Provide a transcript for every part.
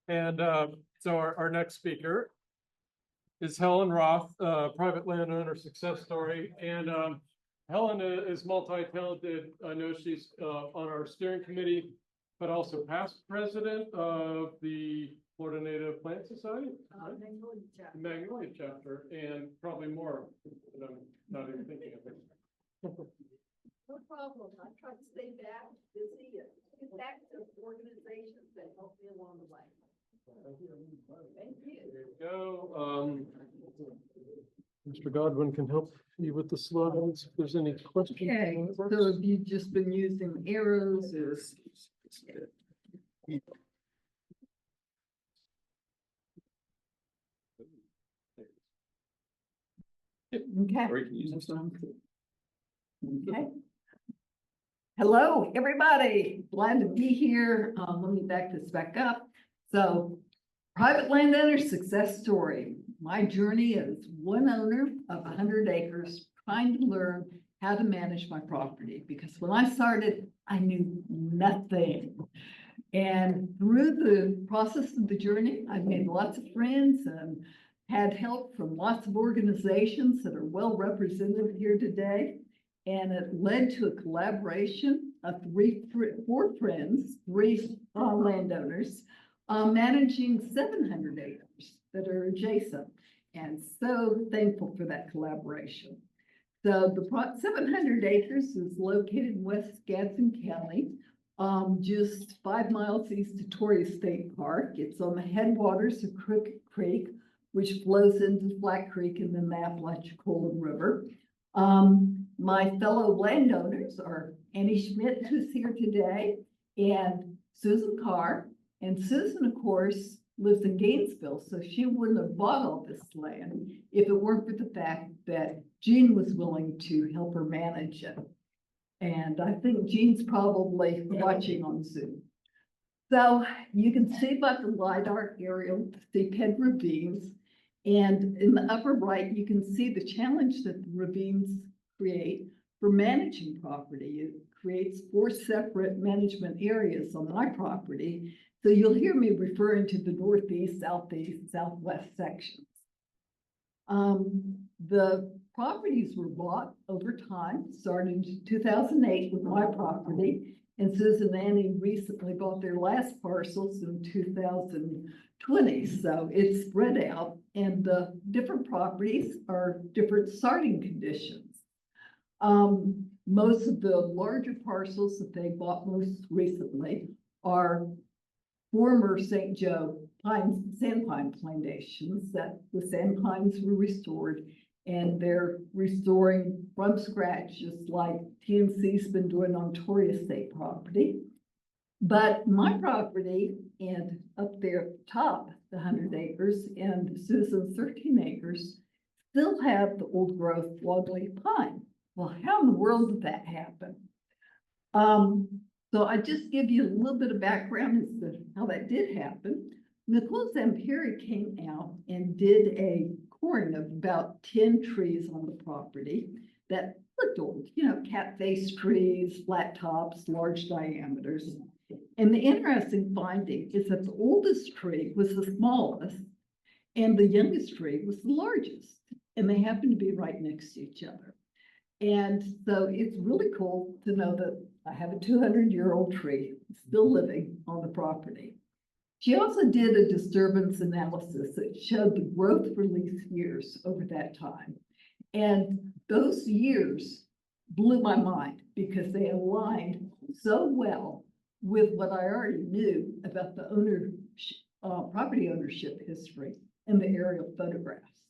And so our next speaker is Helen Roth, private landowner success story. And Helen is multi-talented. I know she's on our steering committee, but also past president of the Florida Native Plant Society, right? Magnolia chapter, and probably more that I'm not even thinking of it. No problem. I try to stay busy and get back to organizations that help me along the way. Thank you. There you go. Mr. Godwin can help you with the slogans if there's any questions. Okay, so have you just been using arrows or? Okay. Okay. Hello, everybody. Glad to be here. Let me back this back up. So, private landowner success story. My journey is one owner of 100 acres trying to learn how to manage my property, because when I started, I knew nothing. And through the process of the journey, I've made lots of friends and had help from lots of organizations that are well represented here today. And it led to a collaboration of four friends, three landowners, managing 700 acres that are adjacent. And so thankful for that collaboration. So the 700 acres is located in West Gadsden County, just 5 miles east of Torrey State Park. It's on the headwaters of Crooked Creek, which flows into Flat Creek and then the Apalachicola River. My fellow landowners are Annie Schmidt, who's here today, and Susan Carr. And Susan, of course, lives in Gainesville, so she wouldn't have bought all this land if it weren't for the fact that Jean was willing to help her manage it. And I think Jean's probably watching on Zoom. So you can see by the LiDAR aerial, the Ped ravines. And in the upper right, you can see the challenge that the ravines create for managing property. It creates 4 separate management areas on my property. So you'll hear me referring to the northeast, southeast, southwest sections. The properties were bought over time, starting in 2008 with my property, and Susan and Annie recently bought their last parcels in 2020. So it's spread out, and the different properties are different starting conditions. Most of the larger parcels that they bought most recently are former St. Joe sand pine plantations that the sand pines were restored, and they're restoring from scratch, just like TNC's been doing on Torrey Estate property. But my property, and up there at the top, the 100 acres, and Susan's 13 acres, still have the old growth logleaf pine. Well, how in the world did that happen? So I just give you a little bit of background as to how that did happen. Nicole Zamperi came out and did a corn of about 10 trees on the property that looked old, you know, cat-face trees, flat tops, large diameters. And the interesting finding is that the oldest tree was the smallest and the youngest tree was the largest, and they happened to be right next to each other. And so it's really cool to know that I have a 200-year-old tree still living on the property. She also did a disturbance analysis that showed the growth release years over that time. And those years blew my mind because they aligned so well with what I already knew about the property ownership history and the aerial photographs.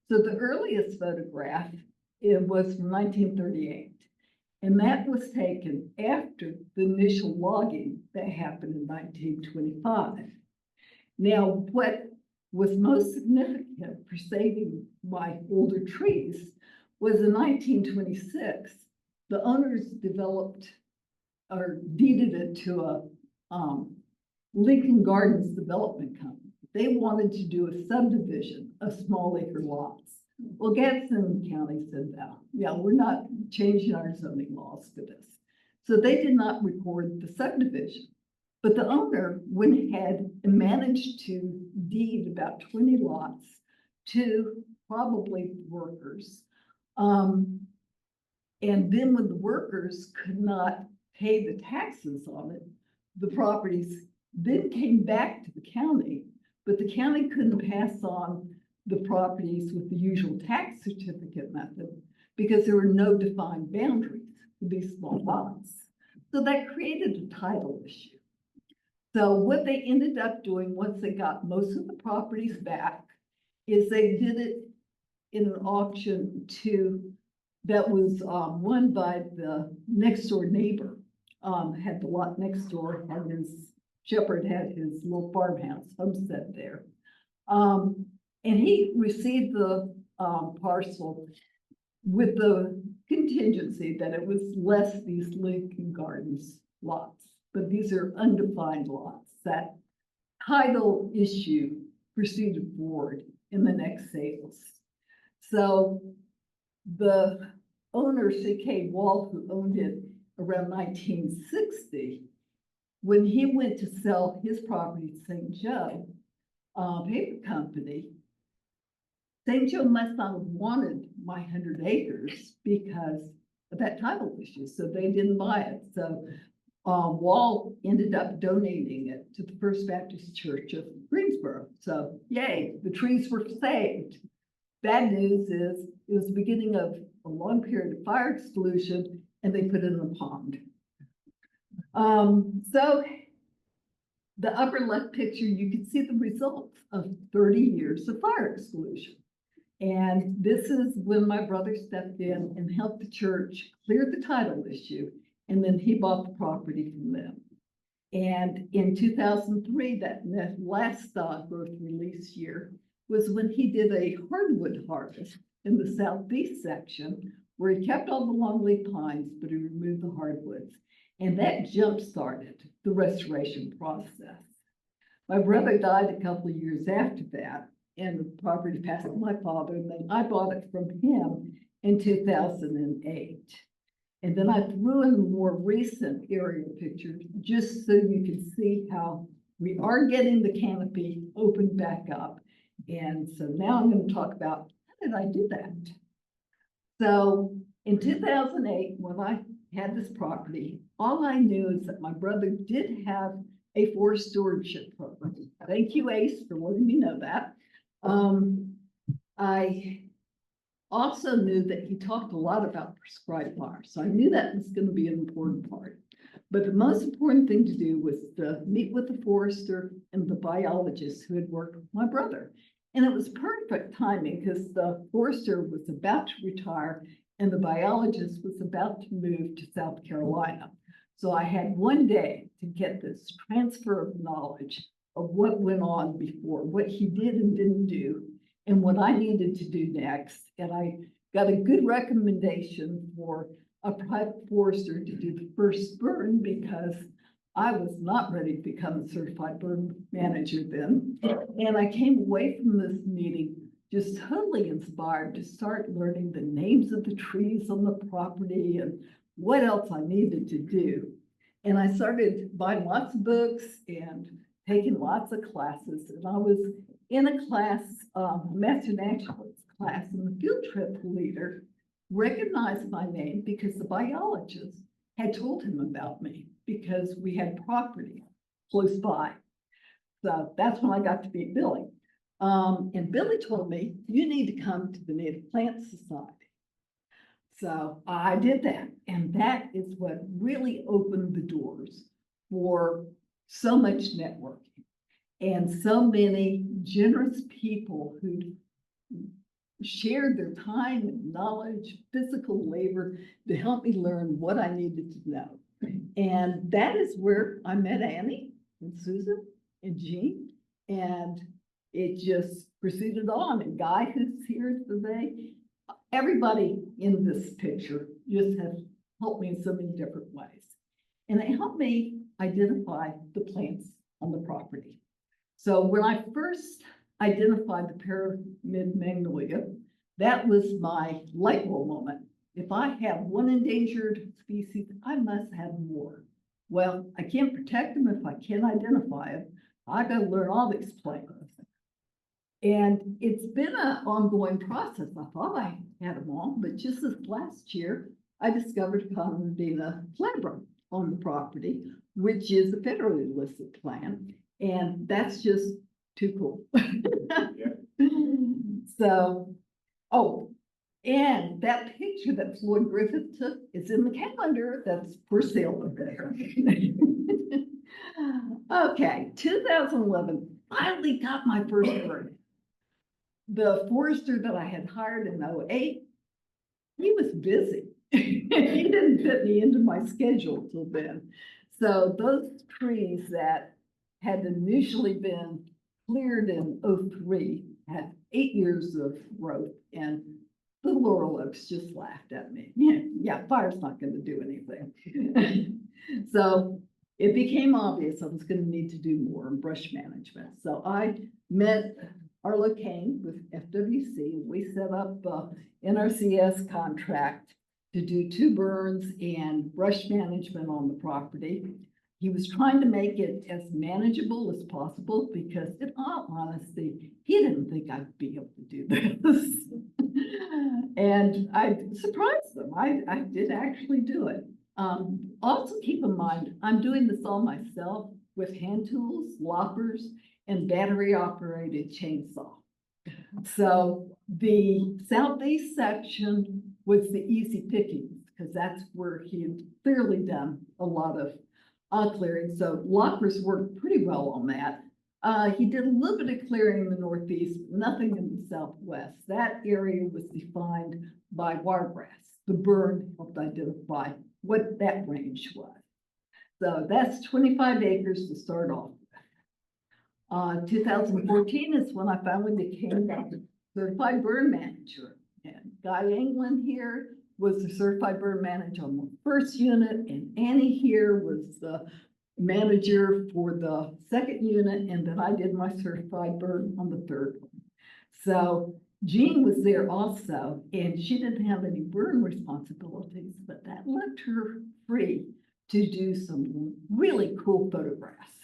So the earliest photograph, it was from 1938. And that was taken after the initial logging that happened in 1925. Now, what was most significant for saving my older trees was in 1926, the owners developed or deeded it to a Lincoln Gardens development company. They wanted to do a subdivision of small acre lots. Well, Gadsden County said, no, yeah, we're not changing our zoning laws for this. So they did not record the subdivision. But the owner went ahead and managed to deed about 20 lots to probably workers. And then when the workers could not pay the taxes on it, the properties then came back to the county, but the county couldn't pass on the properties with the usual tax certificate method because there were no defined boundaries for these small lots. So that created a title issue. So what they ended up doing once they got most of the properties back is they did it in an auction that was won by the next door neighbor. Had the lot next door, had his shepherd had his little farmhouse homestead there. And he received the parcel with the contingency that it was less these Lincoln Gardens lots, but these are undefined lots. That title issue proceeded forward in the next sales. So the owner, C.K. Wall, who owned it around 1960, when he went to sell his property to St. Joe Paper Company, St. Joe must not have wanted my 100 acres because of that title issue, so they didn't buy it. So Wall ended up donating it to the First Baptist Church of Greensboro. So yay, the trees were saved. Bad news is it was the beginning of a long period of fire exclusion, and they put it in a pond. So the upper left picture, you can see the results of 30 years of fire exclusion. And this is when my brother stepped in and helped the church clear the title issue, and then he bought the property from them. And in 2003, that last growth release year, was when he did a hardwood harvest in the southeast section, where he kept all the longleaf pines, but he removed the hardwoods. And that jump-started the restoration process. My brother died a couple of years after that, and the property passed to my father, and then I bought it from him in 2008. And then I threw in the more recent aerial pictures, just so you can see how we are getting the canopy opened back up. And so now I'm going to talk about how did I do that? So in 2008, when I had this property, all I knew is that my brother did have a forest stewardship program. Thank you, Ace, for letting me know that. I also knew that he talked a lot about prescribed fire, so I knew that was going to be an important part. But the most important thing to do was to meet with the forester and the biologist who had worked with my brother. And it was perfect timing because the forester was about to retire and the biologist was about to move to South Carolina. So I had one day to get this transfer of knowledge of what went on before, what he did and didn't do, and what I needed to do next. And I got a good recommendation for a private forester to do the first burn because I was not ready to become a certified burn manager then. And I came away from this meeting just totally inspired to start learning the names of the trees on the property and what else I needed to do. And I started buying lots of books and taking lots of classes. And I was in a class, Master Naturalist class, and the field trip leader recognized my name because the biologist had told him about me because we had property close by. So that's when I got to meet Billy. And Billy told me, you need to come to the Native Plant Society. So I did that. And that is what really opened the doors for so much networking and so many generous people who shared their time and knowledge, physical labor to help me learn what I needed to know. And that is where I met Annie and Susan and Jean, and it just proceeded on. And Guy, who's here today, everybody in this picture just has helped me in so many different ways. And they helped me identify the plants on the property. So when I first identified the pyramid magnolia, that was my light bulb moment. If I have one endangered species, I must have more. Well, I can't protect them if I can't identify them. I gotta learn all these plants. And it's been an ongoing process. I thought I had them all, but just this last year, I discovered Commodina glabra on the property, which is a federally listed plant. And that's just too cool. So, oh, and that picture that Floyd Griffith took is in the calendar that's for sale over there. Okay, 2011, finally got my first bird. The forester that I had hired in 08, he was busy. He didn't fit me into my schedule till then. So those trees that had initially been cleared in 03 had 8 years of growth, and the laurel oaks just laughed at me. Yeah, fire's not going to do anything. So it became obvious I was going to need to do more in brush management. So I met Arlo Kane with FWC. We set up a NRCS contract to do 2 burns and brush management on the property. He was trying to make it as manageable as possible because, in all honesty, he didn't think I'd be able to do this. And I surprised them. I did actually do it. Also keep in mind, I'm doing this all myself with hand tools, loppers, and battery operated chainsaw. So the southeast section was the easy pickings because that's where he had clearly done a lot of clearing. So loppers worked pretty well on that. He did a little bit of clearing in the northeast, nothing in the southwest. That area was defined by wiregrass. The burn helped identify what that range was. So that's 25 acres to start off. 2014 is when I finally became a certified burn manager. And Guy England here was the certified burn manager on the first unit, and Annie here was the manager for the second unit, and then I did my certified burn on the third one. So Jean was there also, and she didn't have any burn responsibilities, but that left her free to do some really cool photographs.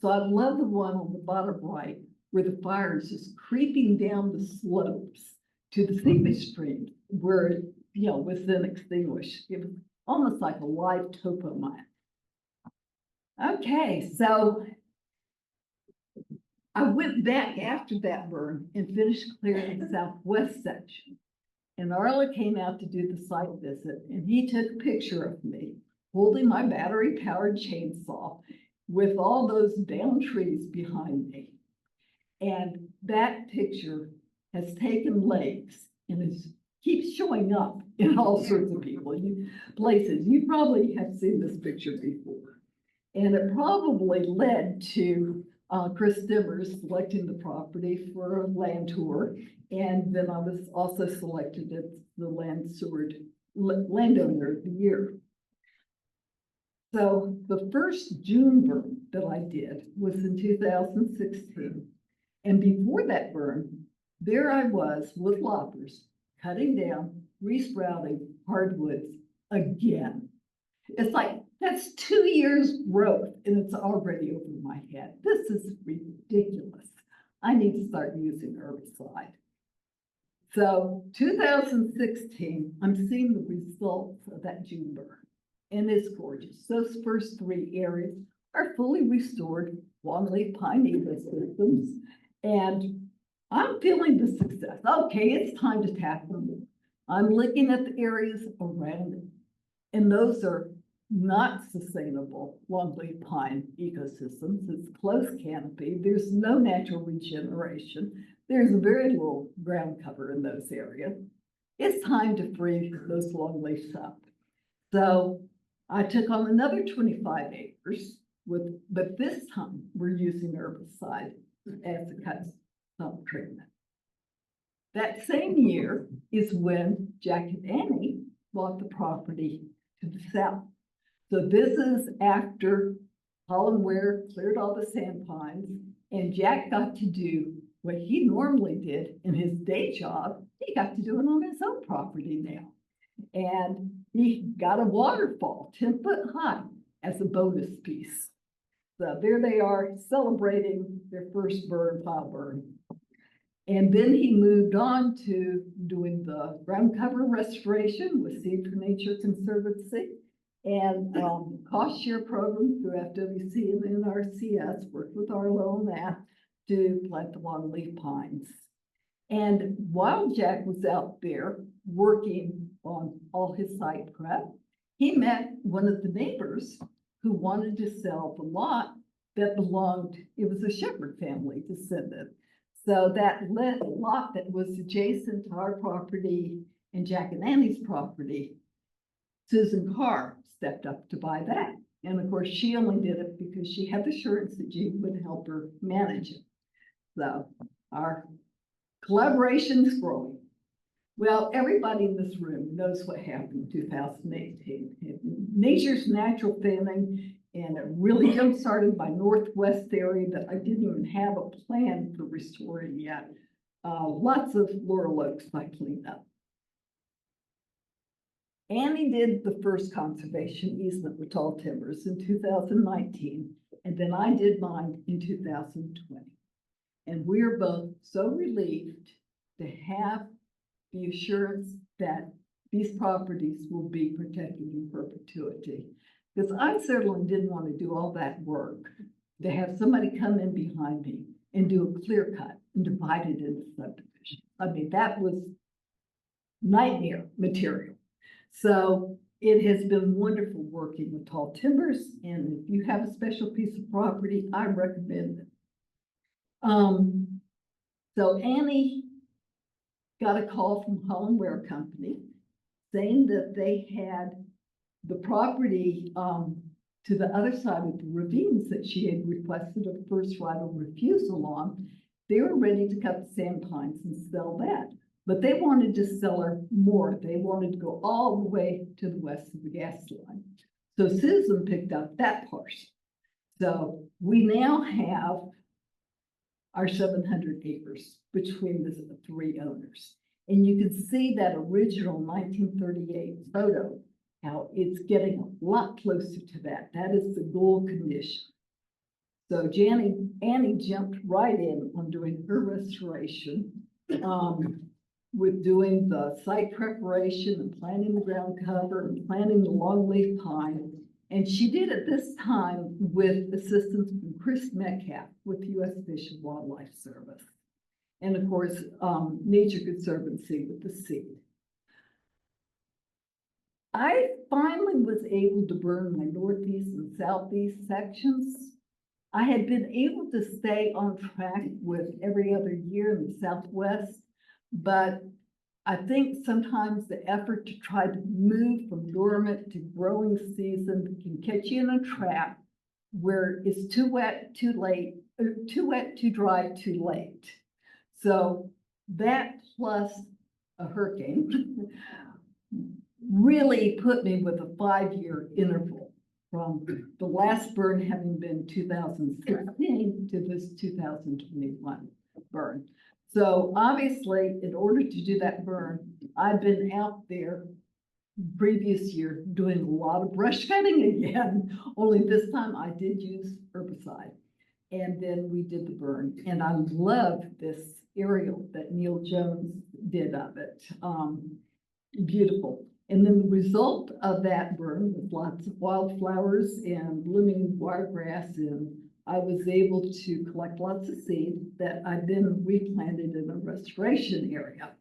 So I love the one on the bottom right where the fire is just creeping down the slopes to the seepage stream where it, was then extinguished. It was almost like a live topo map. Okay, so I went back after that burn and finished clearing the southwest section. And Arla came out to do the site visit, and he took a picture of me holding my battery-powered chainsaw with all those down trees behind me. And that picture has taken legs and keeps showing up in all sorts of places. You probably have seen this picture before. And it probably led to Chris Dimmers selecting the property for a land tour. And then I was also selected as the Landowner of the Year. So the first June burn that I did was in 2016. And before that burn, there I was with loppers, cutting down, resprouting hardwoods again. It's like, that's 2 years growth and it's already over my head. This is ridiculous. I need to start using herbicide. So 2016, I'm seeing the results of that June burn. And it's gorgeous. Those first 3 areas are fully restored longleaf pine ecosystems. And I'm feeling the success. Okay, it's time to tackle them. I'm looking at the areas around it. And those are not sustainable longleaf pine ecosystems. It's close canopy. There's no natural regeneration. There's very little ground cover in those areas. It's time to free those longleafs up. So I took on another 25 acres but this time we're using herbicide as a cut stump treatment. That same year is when Jack and Annie bought the property to the south. So this is after Helen Roth cleared all the sand pines, and Jack got to do what he normally did in his day job. He got to do it on his own property now. And he got a waterfall 10 foot high as a bonus piece. So there they are celebrating their first burn, pile burn. And then he moved on to doing the ground cover restoration with Seed for Nature Conservancy and cost share program through FWC and NRCS, worked with Arlo on that to plant the longleaf pines. And while Jack was out there working on all his site prep, he met one of the neighbors who wanted to sell the lot that belonged, it was a shepherd family descendant. So that lot that was adjacent to our property and Jack and Annie's property, Susan Carr stepped up to buy that. And of course, she only did it because she had the assurance that Gene would help her manage it. So our collaboration is growing. Well, everybody in this room knows what happened in 2018. Nature's natural thinning, and it really jump-started by Northwest area that I didn't even have a plan for restoring yet. Lots of laurel oaks I cleaned up. Annie did the first conservation easement with tall timbers in 2019, and then I did mine in 2020. And we're both so relieved to have the assurance that these properties will be protected in perpetuity. Because I certainly didn't want to do all that work to have somebody come in behind me and do a clear cut and divide it into subdivision. I mean, that was nightmare material. So it has been wonderful working with tall timbers. And if you have a special piece of property, I recommend it. So Annie got a call from Helen Roth Company saying that they had the property to the other side of the ravines that she had requested a first right of refusal on. They were ready to cut the sand pines and sell that, but they wanted to sell her more. They wanted to go all the way to the west of the gas line. So Susan picked up that parcel. So we now have our 700 acres between the three owners. And you can see that original 1938 photo, how it's getting a lot closer to that. That is the goal condition. So Annie jumped right in on doing her restoration, with doing the site preparation and planting the ground cover and planting the longleaf pine. And she did it this time with assistance from Chris Metcalf with U.S. Fish and Wildlife Service. And of course, Nature Conservancy with the seed. I finally was able to burn my northeast and southeast sections. I had been able to stay on track with every other year in the southwest, but I think sometimes the effort to try to move from dormant to growing season can catch you in a trap where it's too wet, too late, or too wet, too dry, too late. So that plus a hurricane really put me with a 5-year interval from the last burn having been 2016 to this 2021 burn. So obviously, in order to do that burn, I've been out there previous year doing a lot of brush cutting again, only this time I did use herbicide. And then we did the burn. And I love this aerial that Neil Jones did of it. Beautiful. And then the result of that burn was lots of wildflowers and blooming wiregrass, and I was able to collect lots of seed that I then replanted in a restoration area.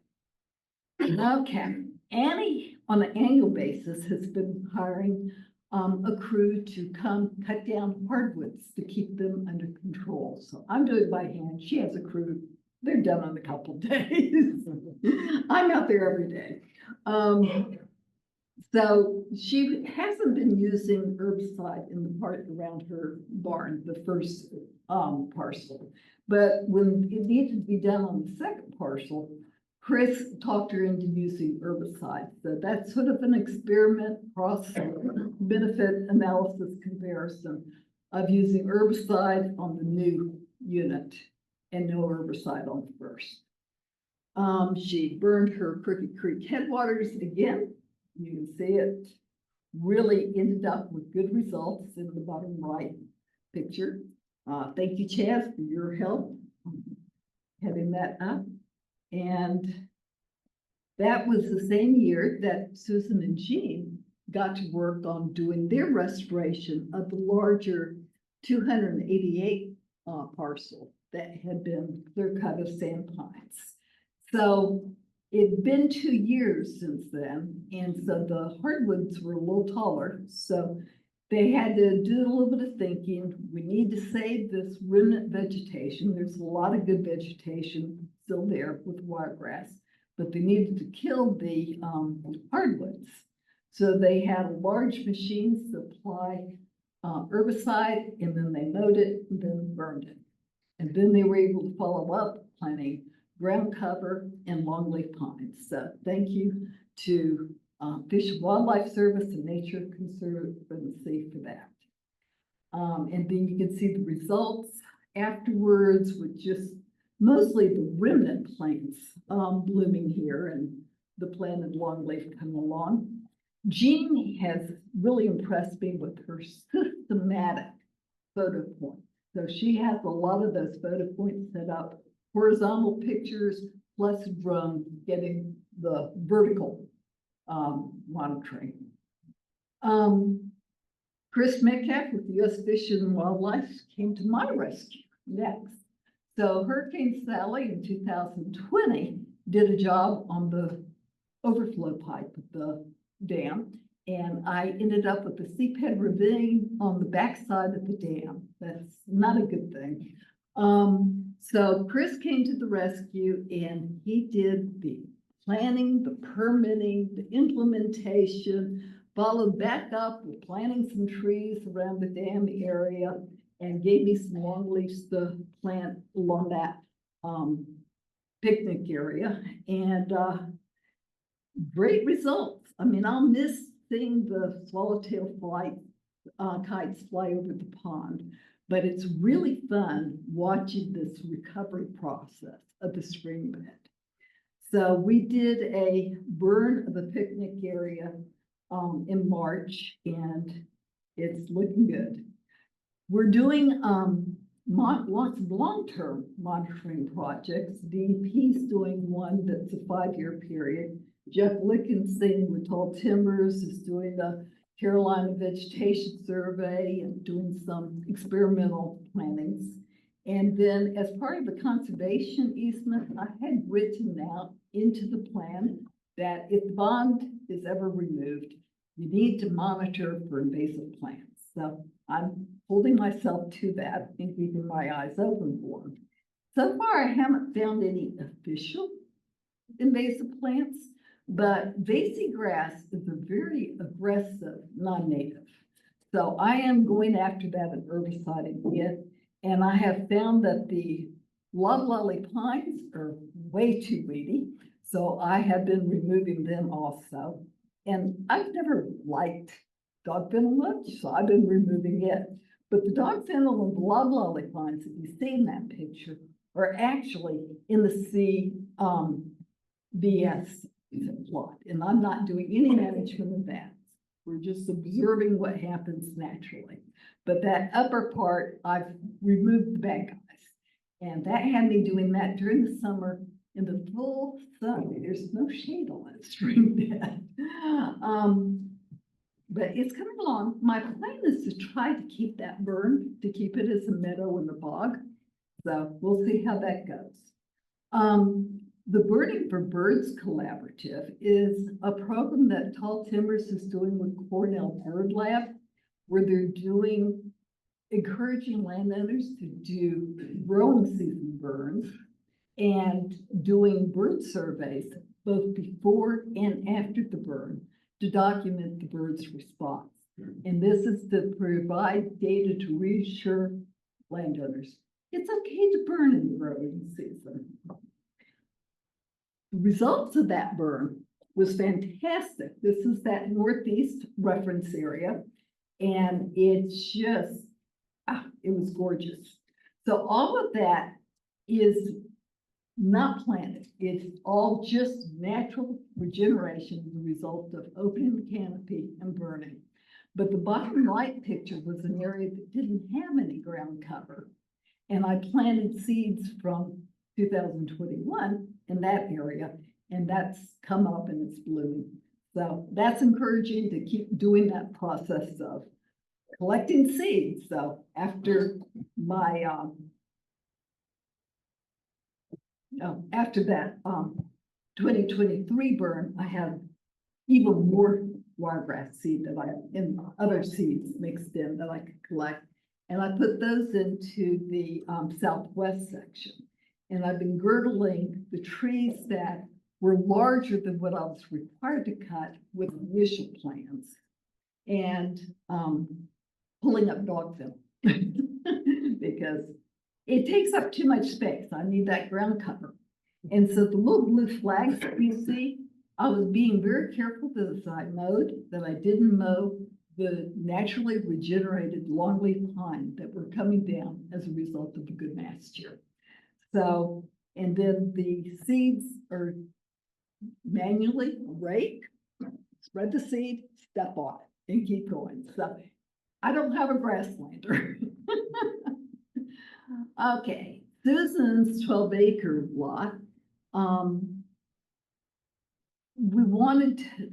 Okay, Annie on an annual basis has been hiring a crew to come cut down hardwoods to keep them under control. So I'm doing it by hand. She has a crew. They're done in a couple of days. I'm out there every day. So she hasn't been using herbicide in the part around her barn, the first parcel. But when it needed to be done on the second parcel, Chris talked her into using herbicide. So that's sort of an experiment cross benefit analysis comparison of using herbicide on the new unit and no herbicide on the first. She burned her Crooked Creek headwaters again. You can see it. really ended up with good results in the bottom right picture. Thank you, Chaz, for your help heading that up. And that was the same year that Susan and Jean got to work on doing their restoration of the larger 288 parcel that had been clear cut of sand pines. So it'd been 2 years since then, and so the hardwoods were a little taller. So they had to do a little bit of thinking. We need to save this remnant vegetation. There's a lot of good vegetation still there with wiregrass, but they needed to kill the hardwoods. So they had a large machine supply herbicide, and then they mowed it and then burned it. And then they were able to follow up planting ground cover and longleaf pines. So thank you to Fish and Wildlife Service and Nature Conservancy for that. And then you can see the results afterwards with just mostly the remnant plants blooming here and the planted longleaf coming along. Jean has really impressed me with her systematic photo points. So she has a lot of those photo points set up, horizontal pictures plus drone getting the vertical monitoring. Chris Metcalf with the U.S. Fish and Wildlife came to my rescue next. So Hurricane Sally in 2020 did a job on the overflow pipe of the dam, and I ended up with the seephead ravine on the backside of the dam. That's not a good thing. So Chris came to the rescue, and he did the planning, the permitting, the implementation, followed back up with planting some trees around the dam area, and gave me some longleafs to plant along that picnic area. And great results. I mean, I'll miss seeing the swallowtail kites fly over the pond, but it's really fun watching this recovery process of the stream bed. So we did a burn of the picnic area in March, and it's looking good. We're doing lots of long-term monitoring projects. DEP's doing one that's a 5-year period. Jeff Lickenstein with Tall Timbers is doing the Carolina Vegetation Survey and doing some experimental plantings. And then as part of the conservation easement, I had written out into the plan that if the bond is ever removed, you need to monitor for invasive plants. So I'm holding myself to that and keeping my eyes open for them. So far, I haven't found any official invasive plants, but Vasi grass is a very aggressive non-native. So I am going after that and herbiciding it. And I have found that the loblolly pines are way too weedy. So I have been removing them also. And I've never liked dog fennel much, so I've been removing it. But the dog fennel and the loblolly pines that you see in that picture are actually in the CBS plot. And I'm not doing any management of that. We're just observing what happens naturally. But that upper part, I've removed the bad guys. And that had me doing that during the summer in the full sun. There's no shade on that stream bed. But it's coming along. My plan is to try to keep that burn, to keep it as a meadow in the bog. So we'll see how that goes. The Birding for Birds Collaborative is a program that Tall Timbers is doing with Cornell Bird Lab, where they're encouraging landowners to do growing season burns and doing bird surveys both before and after the burn to document the bird's response. And this is to provide data to reassure landowners it's okay to burn in the growing season. The results of that burn was fantastic. This is that northeast reference area, and it's just, it was gorgeous. So all of that is not planted. It's all just natural regeneration as a result of opening the canopy and burning. But the bottom right picture was an area that didn't have any ground cover. And I planted seeds from 2021 in that area, and that's come up and it's blooming. So that's encouraging to keep doing that process of collecting seeds. So after my, after that 2023 burn, I had even more wiregrass seed that I and other seeds mixed in that I could collect. And I put those into the southwest section. And I've been girdling the trees that were larger than what I was required to cut with initial plans and pulling up dog fill because it takes up too much space. I need that ground cover. And so the little blue flags that you see, I was being very careful that I mowed, that I didn't mow the naturally regenerated longleaf pine that were coming down as a result of a good pasture. So, and then the seeds are manually rake, spread the seed, step on it, and keep going. So I don't have a grasslander. Okay, Susan's 12-acre lot. We wanted to,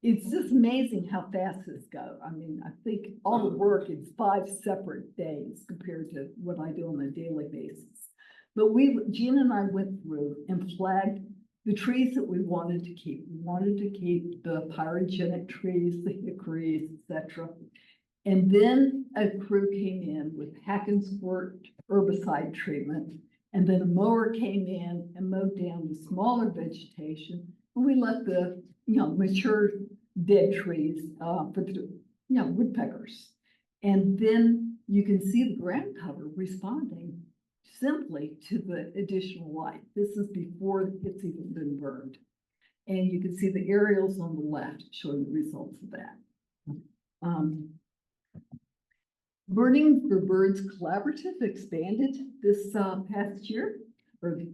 it's just amazing how fast this goes. I mean, I think all the work is 5 separate days compared to what I do on a daily basis. But Jean and I went through and flagged the trees that we wanted to keep. We wanted to keep the pyrogenic trees, the hickories, etc. And then a crew came in with hack and squirt herbicide treatment. And then a mower came in and mowed down the smaller vegetation. And we left the, mature dead trees for the, woodpeckers. And then you can see the ground cover responding simply to the additional light. This is before it's even been burned. And you can see the aerials on the left showing the results of that. Burning for Birds Collaborative expanded this past year, or the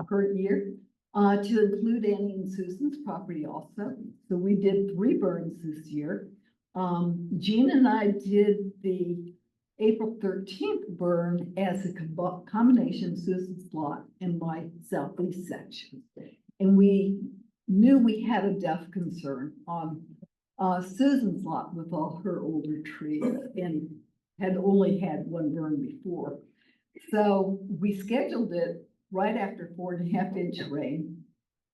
current year, to include Annie and Susan's property also. So we did 3 burns this year. Jean and I did the April 13th burn as a combination of Susan's lot and my southeast section. And we knew we had a death concern on Susan's lot with all her older trees and had only had 1 burn before. So we scheduled it right after 4.5-inch rain.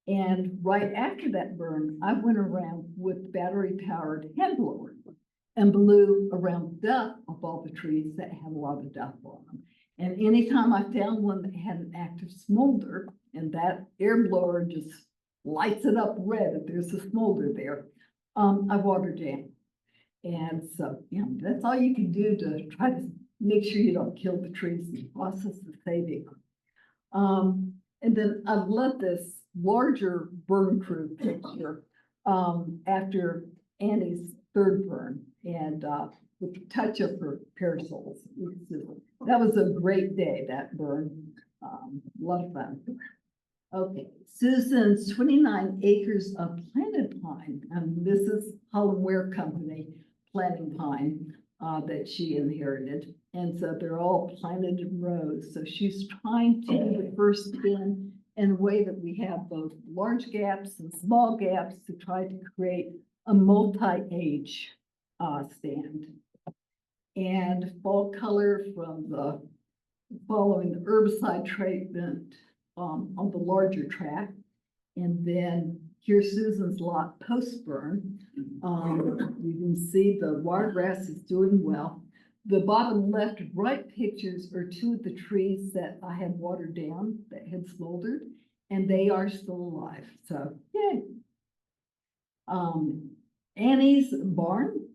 And right after that burn, I went around with battery-powered hand blower and blew around the duck of all the trees that had a lot of duck on them. And anytime I found one that had an active smolder, and that air blower just lights it up red if there's a smolder there, I watered down. And so, that's all you can do to try to make sure you don't kill the trees in the process of saving them. And then I love this larger burn crew picture after Annie's 3rd burn, and with the touch of her parasols. That was a great day, that burn. A lot of fun. Okay, Susan's 29 acres of planted pine. This is Helen Ware Company planting pine that she inherited. And so they're all planted in rows. So she's trying to do the first bin in a way that we have both large gaps and small gaps to try to create a multi-age stand. And fall color from the following the herbicide treatment on the larger tract. And then here's Susan's lot post-burn. You can see the wiregrass is doing well. The bottom left and right pictures are 2 of the trees that I had watered down that had smoldered, and they are still alive. So, yay. Annie's barn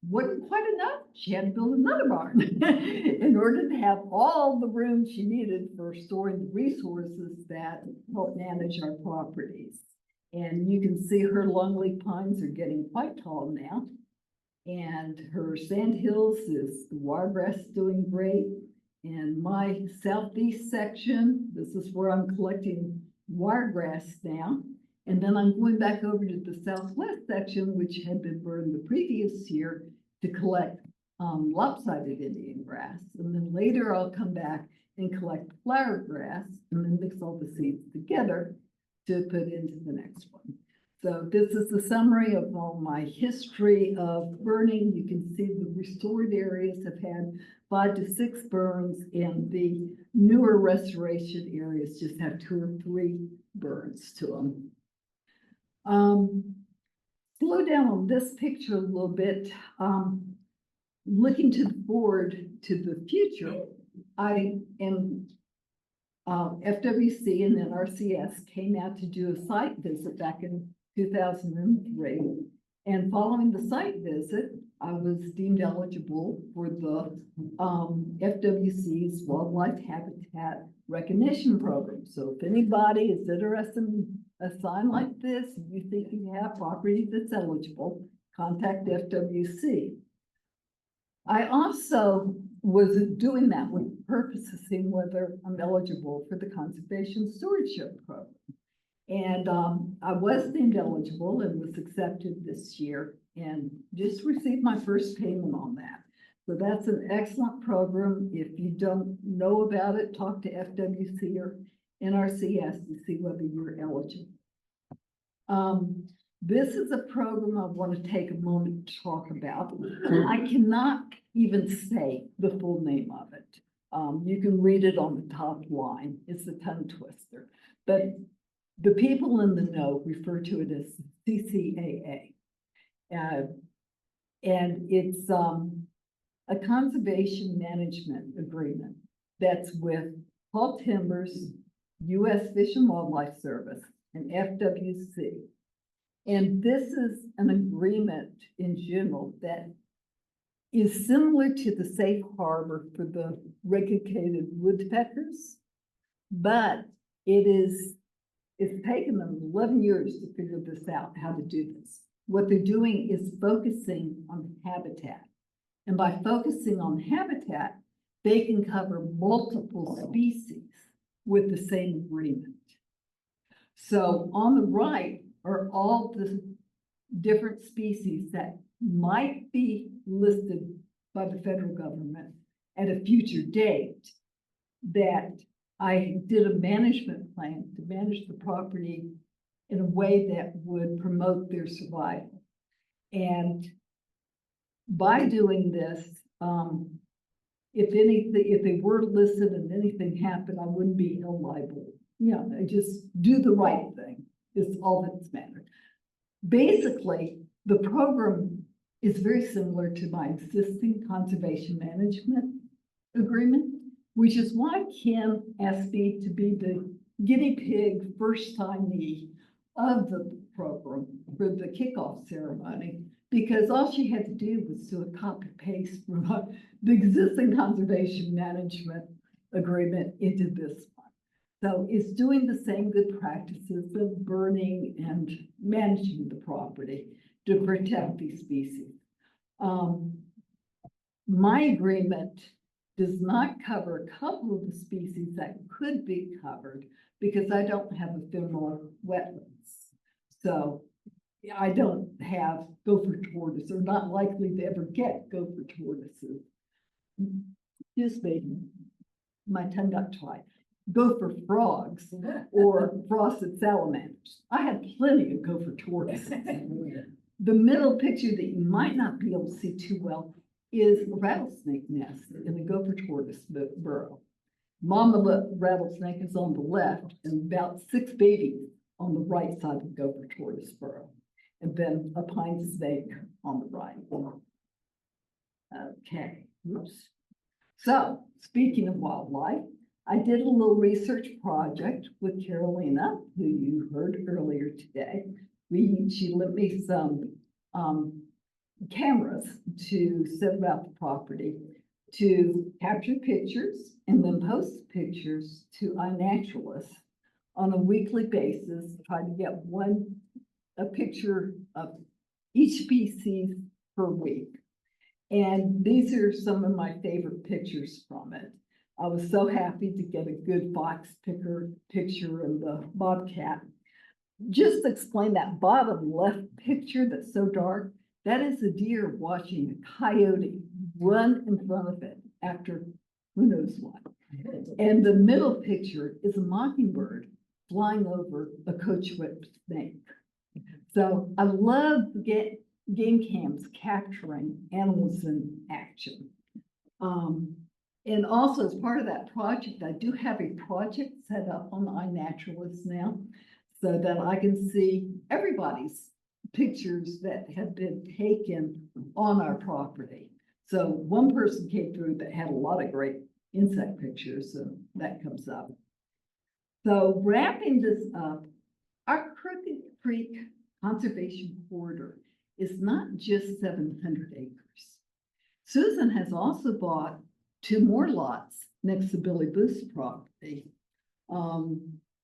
wasn't quite enough. She had to build another barn in order to have all the room she needed for storing the resources that help manage our properties. And you can see her longleaf pines are getting quite tall now. And her sandhills is the wiregrass doing great. in my southeast section, this is where I'm collecting wiregrass now. And then I'm going back over to the southwest section, which had been burned the previous year, to collect lopsided Indian grass. And then later I'll come back and collect flower grass and then mix all the seeds together to put into the next one. So this is the summary of all my history of burning. You can see the restored areas have had 5 to 6 burns, and the newer restoration areas just have 2 or 3 burns to them. Slow down on this picture a little bit. Looking to the forward to the future, I am FWC and then RCS came out to do a site visit back in 2003. And following the site visit, I was deemed eligible for the FWC's Wildlife Habitat Recognition Program. So if anybody is interested in a sign like this, you think you have property that's eligible, contact FWC. I also was doing that with the purpose of seeing whether I'm eligible for the Conservation Stewardship Program. And I was deemed eligible and was accepted this year and just received my first payment on that. So that's an excellent program. If you don't know about it, talk to FWC or NRCS to see whether you're eligible. This is a program I want to take a moment to talk about. I cannot even say the full name of it. You can read it on the top line. It's a tongue twister. But the people in the know refer to it as CCAA. And it's a conservation management agreement that's with Paul Timbers, U.S. Fish and Wildlife Service, and FWC. And this is an agreement in general that is similar to the safe harbor for the replicated woodpeckers, but it's taken them 11 years to figure this out, how to do this. What they're doing is focusing on habitat. And by focusing on habitat, they can cover multiple species with the same agreement. So on the right are all the different species that might be listed by the federal government at a future date that I did a management plan to manage the property in a way that would promote their survival. And by doing this, if they were listed and anything happened, I wouldn't be liable. Yeah, I just do the right thing is all that's mattered. Basically, the program is very similar to my existing conservation management agreement, which is why Kim asked me to be the guinea pig first timee of the program for the kickoff ceremony, because all she had to do was do a copy paste from the existing conservation management agreement into this one. So it's doing the same good practices of burning and managing the property to protect these species. My agreement does not cover a couple of the species that could be covered because I don't have ephemeral wetlands. So I don't have gopher tortoise, or not likely to ever get gopher tortoises. Excuse me, my tongue got tied. Gopher frogs or frosted salamanders. I have plenty of gopher tortoises. The middle picture that you might not be able to see too well is a rattlesnake nest in the gopher tortoise burrow. Mama rattlesnake is on the left and about 6 babies on the right side of the gopher tortoise burrow. And then a pine snake on the right. Okay, oops. So speaking of wildlife, I did a little research project with Carolina, who you heard earlier today. She lent me some cameras to set about the property to capture pictures and then post pictures to iNaturalist on a weekly basis, try to get a picture of each species per week. And these are some of my favorite pictures from it. I was so happy to get a good fox picture of the bobcat. Just to explain that bottom left picture that's so dark, that is a deer watching a coyote run in front of it after who knows what. And the middle picture is a mockingbird flying over a coach whip snake. So I love game cams capturing animals in action. And also as part of that project, I do have a project set up on iNaturalist now so that I can see everybody's pictures that have been taken on our property. So one person came through that had a lot of great insect pictures, so that comes up. So wrapping this up, our Crooked Creek Conservation Corridor is not just 700 acres. Susan has also bought 2 more lots next to Billy Booth's property.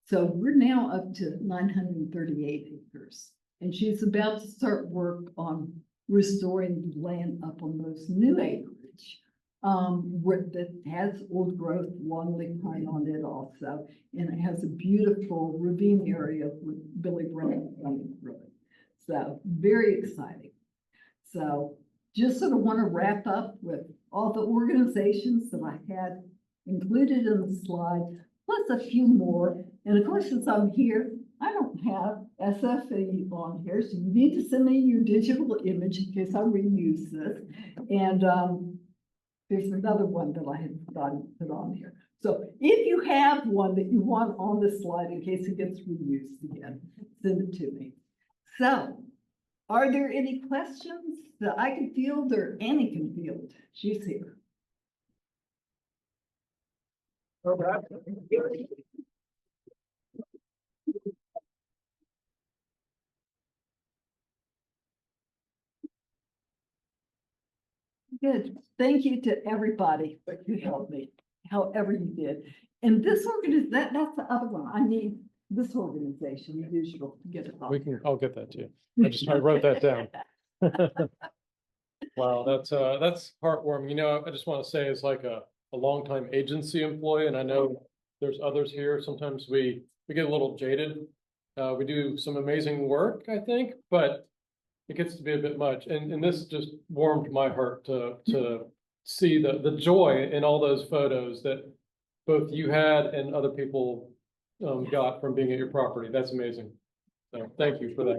So we're now up to 938 acres. And she's about to start work on restoring the land up on those new acreage. That has old growth longleaf pine on it also. And it has a beautiful ravine area with Billy Brown running through it. So very exciting. So just sort of want to wrap up with all the organizations that I had included in the slide, plus a few more. And of course, since I'm here, I don't have SFE on here, so you need to send me your digital image in case I reuse this. And there's another one that I had forgotten to put on here. So if you have one that you want on this slide in case it gets reused again, send it to me. So, are there any questions that I can field or Annie can field? She's here. Good. Thank you to everybody who helped me, however you did. And this organization, that's the other one. I need this organization, the usual, to get it off. I'll get that too. I wrote that down. Wow, that's heartwarming. You know, I just want to say as like a longtime agency employee, and I know there's others here. Sometimes we get a little jaded. We do some amazing work, I think, but it gets to be a bit much. And this just warmed my heart to see the joy in all those photos that both you had and other people got from being at your property. That's amazing. So thank you for that.